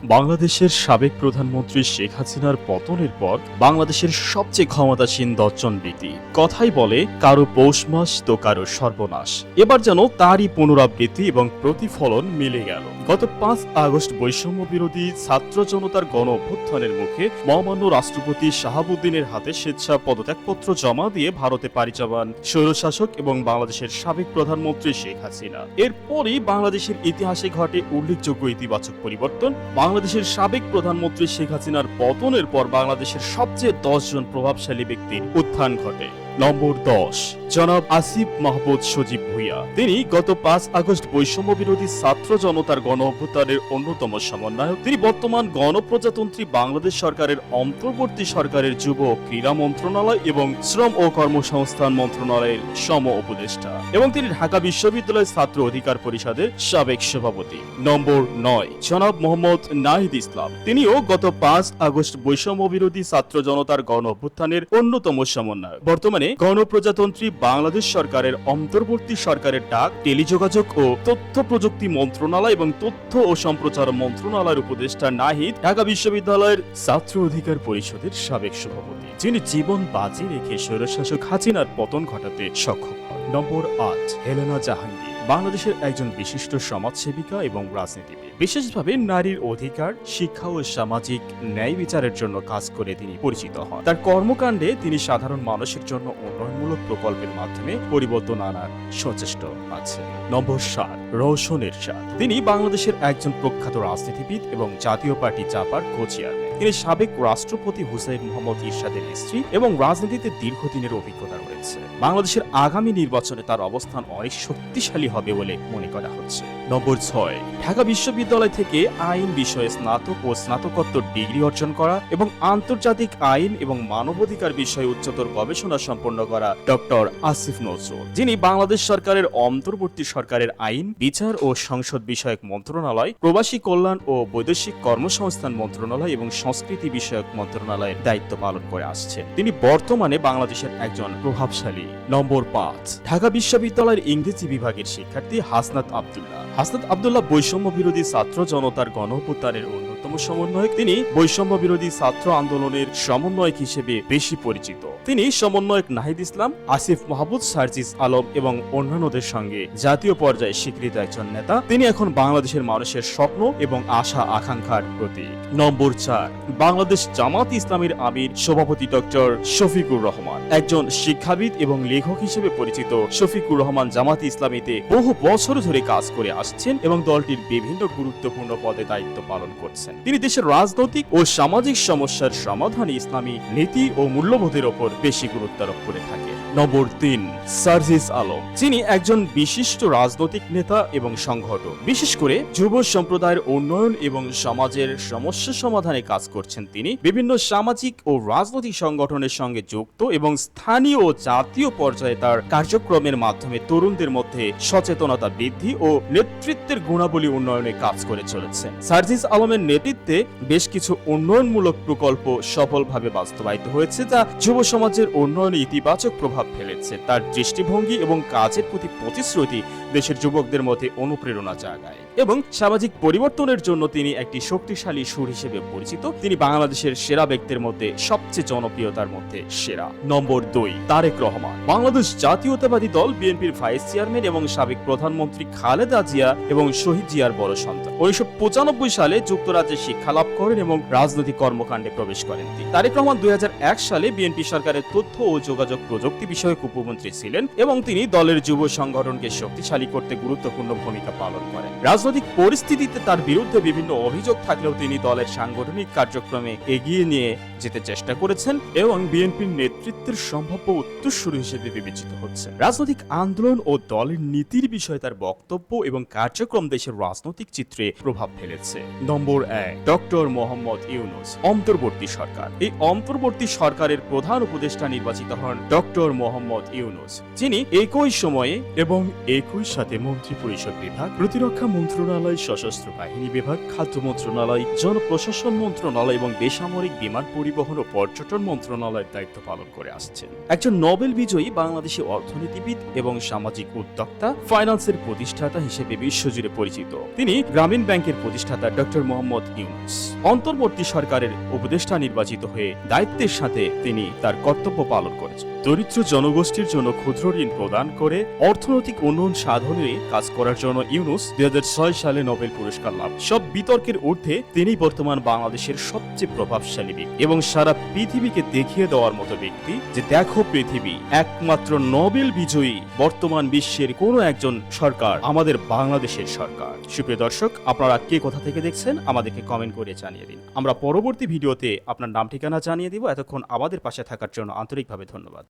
বাংলাদেশের সাবেক প্রধানমন্ত্রী শেখ হাসিনার পতনের পর বাংলাদেশের সবচেয়ে ক্ষমতাসীন 10 জন ব্যক্তি কথাই বলে কারো পৌষ মাস তো কারো সর্বনাশ। এবার যেন তারই পুনরাবৃত্তি এবং প্রতিফলন মিলে গেল। গত 5 আগস্ট বৈষম্য বিরোধী ছাত্র জনতার গণ অভ্যুত্থানের মুখে মহামান্য রাষ্ট্রপতি শাহাবুদ্দিনের হাতে স্বেচ্ছা পদত্যাগপত্র জমা দিয়ে ভারতে পাড়ি জমান স্বৈরশাসক এবং বাংলাদেশের সাবেক প্রধানমন্ত্রী শেখ হাসিনা। এরপরই বাংলাদেশের ইতিহাসে ঘটে উল্লেখযোগ্য ইতিবাচক পরিবর্তন। বাংলাদেশের সাবেক প্রধানমন্ত্রী শেখ হাসিনার পতনের পর বাংলাদেশের সবচেয়ে 10 জন প্রভাবশালী ব্যক্তির উত্থান ঘটে। নম্বর 10, জনাব আসিফ মাহমুদ সজীব ভুঁইয়া। তিনি গত 5 আগস্ট বৈষম্য বিরোধী ছাত্র জনতার গণ অভ্যুত্থানের অন্যতম সমন্বয়ক। তিনি বর্তমান গণপ্রজাতন্ত্রী বাংলাদেশ সরকারের অন্তর্বর্তী সরকারের যুব ও ক্রীড়া মন্ত্রণালয় এবং শ্রম ও কর্মসংস্থান মন্ত্রণালয়ের সম উপদেষ্টা এবং তিনি ঢাকা বিশ্ববিদ্যালয় ছাত্র অধিকার পরিষদের সাবেক সভাপতি। নম্বর 9, জনাব মোহাম্মদ নাহিদ ইসলাম। তিনিও গত 5 আগস্ট বৈষম্য বিরোধী ছাত্র জনতার গণ অভ্যুত্থানের অন্যতম সমন্বয়ক। বর্তমানে গণপ্রজাতন্ত্রী বাংলাদেশ সরকারের অন্তর্বর্তী সরকারের ডাক, টেলিযোগাযোগ ও তথ্য প্রযুক্তি মন্ত্রণালয় এবং তথ্য ও সম্প্রচার মন্ত্রণালয়ের উপদেষ্টা নাহিদ ঢাকা বিশ্ববিদ্যালয়ের ছাত্র অধিকার পরিষদের সাবেক সভাপতি, যিনি জীবন বাজি রেখে স্বৈরশাসক হাসিনার পতন ঘটাতে সক্ষম হন। নম্বর 8, হেলেনা জাহাঙ্গীর। বাংলাদেশের একজন বিশিষ্ট সমাজসেবিকা এবং রাজনীতিবিদ। বিশেষভাবে নারীর অধিকার, শিক্ষা ও সামাজিক ন্যায় বিচারের জন্য কাজ করে তিনি পরিচিত হন। তার কর্মকাণ্ডে তিনি সাধারণ মানুষের জন্য উন্নয়নমূলক প্রকল্পের মাধ্যমে পরিবর্তন আনার সচেষ্ট আছেন। নম্বর 7, রওশন এরশাদ। তিনি বাংলাদেশের একজন প্রখ্যাত রাজনীতিবিদ এবং জাতীয় পার্টি জাপার কো-চেয়ারম্যান। তিনি সাবেক রাষ্ট্রপতি হুসাইন মোহাম্মদ এরশাদের স্ত্রী এবং রাজনীতিতে দীর্ঘদিনের অভিজ্ঞতা রয়েছে। বাংলাদেশের আগামী নির্বাচনে তার অবস্থান অনেক শক্তিশালী হবে বলে মনে করা হচ্ছে। নম্বর 6, ঢাকা বিশ্ববিদ্যালয় থেকে আইন বিষয়ে স্নাতক ও স্নাতকোত্তর ডিগ্রি অর্জন করা এবং আন্তর্জাতিক আইন এবং মানবাধিকার বিষয়ে উচ্চতর গবেষণা সম্পন্ন করা ডক্টর আসিফ নজরুল, যিনি বাংলাদেশ সরকারের অন্তর্বর্তী সরকারের আইন, বিচার ও সংসদ বিষয়ক মন্ত্রণালয়, প্রবাসী কল্যাণ ও বৈদেশিক কর্মসংস্থান মন্ত্রণালয় এবং সংস্কৃতি বিষয়ক মন্ত্রণালয়ের দায়িত্ব পালন করে আসছেন। তিনি বর্তমানে বাংলাদেশের একজন প্রভাবশালী। নম্বর 5, ঢাকা বিশ্ববিদ্যালয়ের ইংরেজি বিভাগের শিক্ষার্থী হাসনাত আব্দুল্লাহ। হাসনাত আব্দুল্লাহ বৈষম্য বিরোধী ছাত্র জনতার গণ অভ্যুত্থানের অন্যতম সমন্বয়ক। তিনি বৈষম্য বিরোধী ছাত্র আন্দোলনের সমন্বয়ক হিসেবে বেশি পরিচিত। তিনি সমন্বয়ক নাহিদ ইসলাম, আসিফ মাহমুদ, সার্জিস আলম এবং অন্যান্যদের সঙ্গে জাতীয় পর্যায়ে স্বীকৃত একজন নেতা। তিনি এখন বাংলাদেশের মানুষের স্বপ্ন এবং আশা আকাঙ্ক্ষার প্রতীক। নম্বর 4, বাংলাদেশ জামাত ইসলামীর আমির সভাপতি ডক্টর শফিকুর রহমান। একজন শিক্ষাবিদ এবং লেখক হিসেবে পরিচিত শফিকুর রহমান জামাত ইসলামীতে বহু বছর ধরে কাজ করে আসছেন এবং দলটির বিভিন্ন গুরুত্বপূর্ণ পদে দায়িত্ব পালন করছেন। তিনি দেশের রাজনৈতিক ও সামাজিক সমস্যার সমাধানে ইসলামী নীতি ও মূল্যবোধের ওপর বেশি গুরুত্ব আরোপ করে থাকে। নম্বর 3, সার্জিস আলম। যিনি একজন বিশিষ্ট রাজনৈতিক নেতা এবং সংগঠক, বিশেষ করে যুব সম্প্রদায়ের উন্নয়ন এবং সমাজের সমস্যা সমাধানে কাজ করছেন। তিনি বিভিন্ন সামাজিক ও রাজনৈতিক সংগঠনের সঙ্গে যুক্ত এবং স্থানীয় ও জাতীয় পর্যায়ে তার কার্যক্রমের মাধ্যমে তরুণদের মধ্যে সচেতনতা বৃদ্ধি ও নেতৃত্বের গুণাবলী উন্নয়নে কাজ করে চলেছেন। সার্জিস আলমের নেতৃত্বে বেশ কিছু উন্নয়নমূলক প্রকল্প সফলভাবে বাস্তবায়িত হয়েছে, যা যুব সমাজের উন্নয়নে ইতিবাচক প্রভাব ফেলেছে। তার দৃষ্টিভঙ্গি এবং কাজের প্রতি প্রতিশ্রুতি দেশের যুবকদের মধ্যে অনুপ্রেরণা জাগায় এবং সামাজিক পরিবর্তনের জন্য তিনি একটি শক্তিশালী সুর হিসেবে পরিচিত। তিনি বাংলাদেশের সেরা ব্যক্তির মধ্যে সবচেয়ে জনপ্রিয়তার মধ্যে সেরা। নম্বর 2, তারেক রহমান। বাংলাদেশ জাতীয়তাবাদী দল বিএনপির ভাইস চেয়ারম্যান এবং সাবেক প্রধানমন্ত্রী খালেদা জিয়া এবং শহীদ জিয়ার বড় সন্তান। 1995 সালে যুক্তরাজ্যে শিক্ষা লাভ করেন এবং রাজনৈতিক কর্মকাণ্ডে প্রবেশ করেন। তারেক রহমান 2001 সালে বিএনপি সরকারের তথ্য ও যোগাযোগ প্রযুক্তি বিষয়ক উপমন্ত্রী ছিলেন এবং তিনি দলের যুব সংগঠনকে শক্তিশালী করতে গুরুত্বপূর্ণ ভূমিকা পালন করেন। রাজনৈতিক পরিস্থিতিতে তার বিরুদ্ধে বিভিন্ন অভিযোগ থাকলেও তিনি দলের সাংগঠনিক কার্যক্রমে এগিয়ে নিয়ে যেতে চেষ্টা করেছেন এবং বিএনপির নেতৃত্বের সম্ভাব্য উত্তরসূরি হিসেবে বিবেচিত হচ্ছেন। রাজনৈতিক আন্দোলন ও দলের নীতির বিষয়ে তার বক্তব্য এবং কার্যক্রম দেশের রাজনৈতিক চিত্রে প্রভাব ফেলেছে। নম্বর 1, ডক্টর মোহাম্মদ ইউনূস। অন্তর্বর্তী সরকার। এই অন্তর্বর্তী সরকারের প্রধান উপদেষ্টা নির্বাচিত হন ডক্টর মোহাম্মদ ইউনূস, যিনি একই সময়ে এবং একই সাথে মন্ত্রিপরিষদ বিভাগ, প্রতিরক্ষা মন্ত্রণালয় মন্ত্রণালয়, সশস্ত্র বাহিনী বিভাগ, খাদ্য মন্ত্রণালয়, জনপ্রশাসন মন্ত্রণালয় এবং বেসামরিক বিমান পরিবহন ও পর্যটন মন্ত্রণালয়ের দায়িত্ব পালন করে আসছেন। একজন নোবেল বিজয়ী বাংলাদেশি অর্থনীতিবিদ এবং সামাজিক উদ্যোক্তা, ফাইন্যান্সের প্রতিষ্ঠাতা হিসেবে বিশ্বজুড়ে পরিচিত। তিনি গ্রামীণ ব্যাংকের প্রতিষ্ঠাতা ডক্টর মোহাম্মদ ইউনূস। অন্তর্বর্তী সরকারের উপদেষ্টা নির্বাচিত হয়ে দায়িত্বের সাথে তিনি তার কর্তব্য পালন করেছেন। দরিদ্র জনগোষ্ঠীর জন্য ক্ষুদ্র ঋণ প্রদান করে অর্থনৈতিক উন্নয়ন সাধনে কাজ করার জন্য ইউনূস 2006 সালে নোবেল পুরস্কার লাভ। সব বিতর্কের ঊর্ধ্বে তিনি বর্তমান বাংলাদেশের সবচেয়ে প্রভাবশালী ব্যক্তি এবং সারা পৃথিবীকে দেখিয়ে দেওয়ার মতো ব্যক্তি যে দেখো পৃথিবী, একমাত্র নোবেল বিজয়ী বর্তমান বিশ্বের কোনো একজন সরকার আমাদের বাংলাদেশের সরকার। সুপ্রিয় দর্শক, আপনারা কে কোথা থেকে দেখছেন আমাদেরকে কমেন্ট করে জানিয়ে দিন। আমরা পরবর্তী ভিডিওতে আপনার নাম ঠিকানা জানিয়ে দিব। এতক্ষণ আমাদের পাশে থাকার জন্য আন্তরিকভাবে ধন্যবাদ।